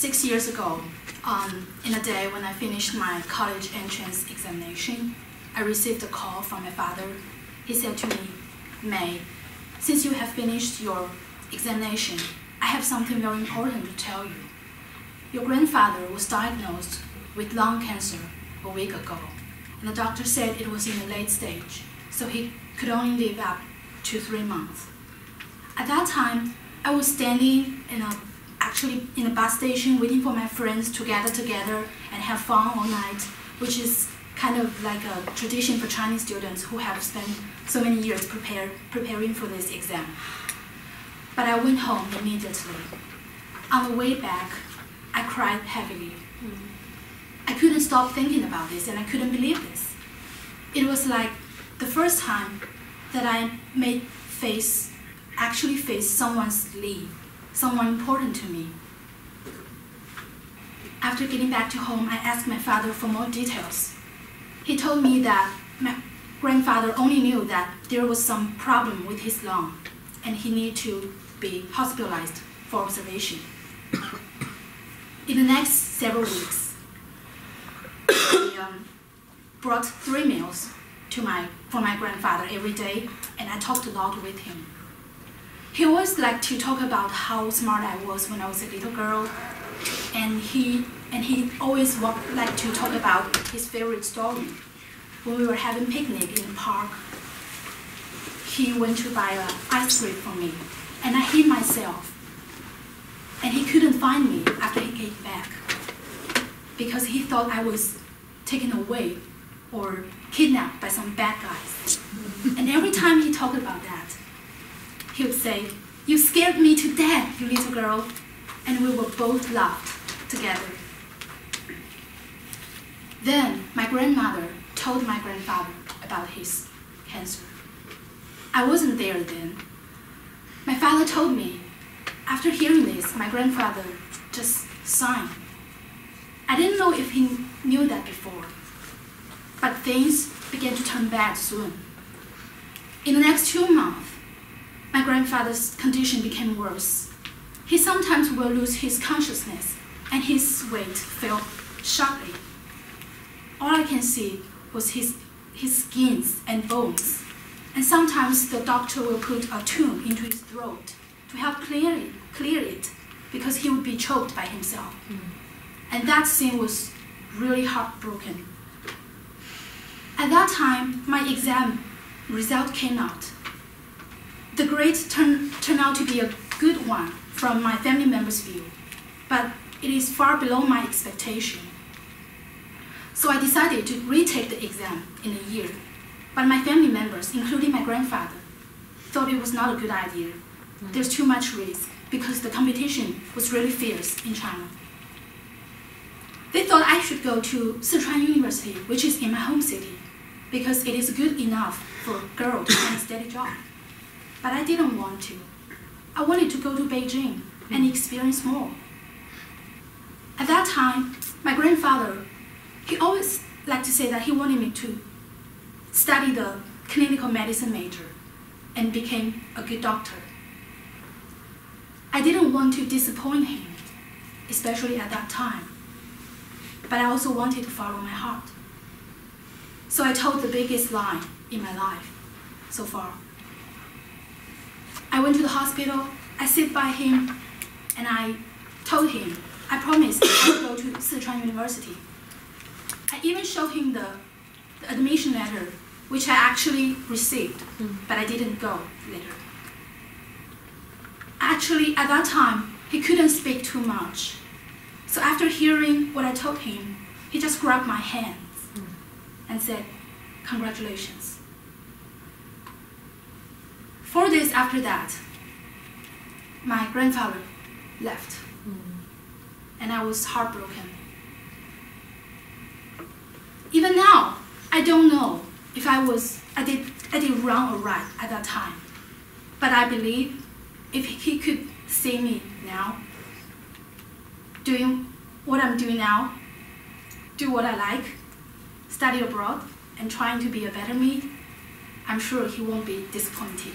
6 years ago, in a day when I finished my college entrance examination, I received a call from my father. He said to me, "May, since you have finished your examination, I have something very important to tell you. Your grandfather was diagnosed with lung cancer a week ago, and the doctor said it was in a late stage, so he could only live up to 3 months." At that time, I was standing actually in a bus station waiting for my friends to gather together and have fun all night, which is kind of like a tradition for Chinese students who have spent so many years preparing for this exam. But I went home immediately. On the way back, I cried heavily. I couldn't stop thinking about this, and I couldn't believe this. It was like the first time that I actually faced someone's leave, someone important to me. After getting back to home, I asked my father for more details. He told me that my grandfather only knew that there was some problem with his lung, and he needed to be hospitalized for observation. In the next several weeks, I brought 3 meals for my grandfather every day, and I talked a lot with him. He always liked to talk about how smart I was when I was a little girl, and he always liked to talk about his favorite story. When we were having picnic in the park, he went to buy an ice cream for me, and I hid myself, and he couldn't find me after he came back because he thought I was taken away or kidnapped by some bad guys. And every time he talked about that, he would say, "You scared me to death, you little girl," and we were both laughed together. Then my grandmother told my grandfather about his cancer. I wasn't there then. My father told me, after hearing this, my grandfather just signed. I didn't know if he knew that before, but things began to turn bad soon. In the next 2 months, my grandfather's condition became worse. He sometimes will lose his consciousness, and his weight fell sharply. All I can see was his skins and bones, and sometimes the doctor will put a tube into his throat to help clear it because he would be choked by himself. And that scene was really heartbroken. At that time, my exam result came out. The grade turned out to be a good one from my family members' view, but it is far below my expectation. So I decided to retake the exam in a year, but my family members, including my grandfather, thought it was not a good idea. There's too much risk because the competition was really fierce in China. They thought I should go to Sichuan University, which is in my home city, because it is good enough for a girl to find a steady job. But I didn't want to. I wanted to go to Beijing and experience more. At that time, my grandfather, he always liked to say that he wanted me to study the clinical medicine major and become a good doctor. I didn't want to disappoint him, especially at that time. But I also wanted to follow my heart. So I told the biggest lie in my life so far. I went to the hospital, I sat by him, and I told him, I promised I would go to Sichuan University. I even showed him the admission letter, which I actually received, but I didn't go later. Actually, at that time, he couldn't speak too much. So after hearing what I told him, he just grabbed my hands and said, "Congratulations." 4 days after that, my grandfather left, and I was heartbroken. Even now, I don't know if I did wrong or right at that time, but I believe if he could see me now, doing what I'm doing now, do what I like, study abroad, and trying to be a better me, I'm sure he won't be disappointed.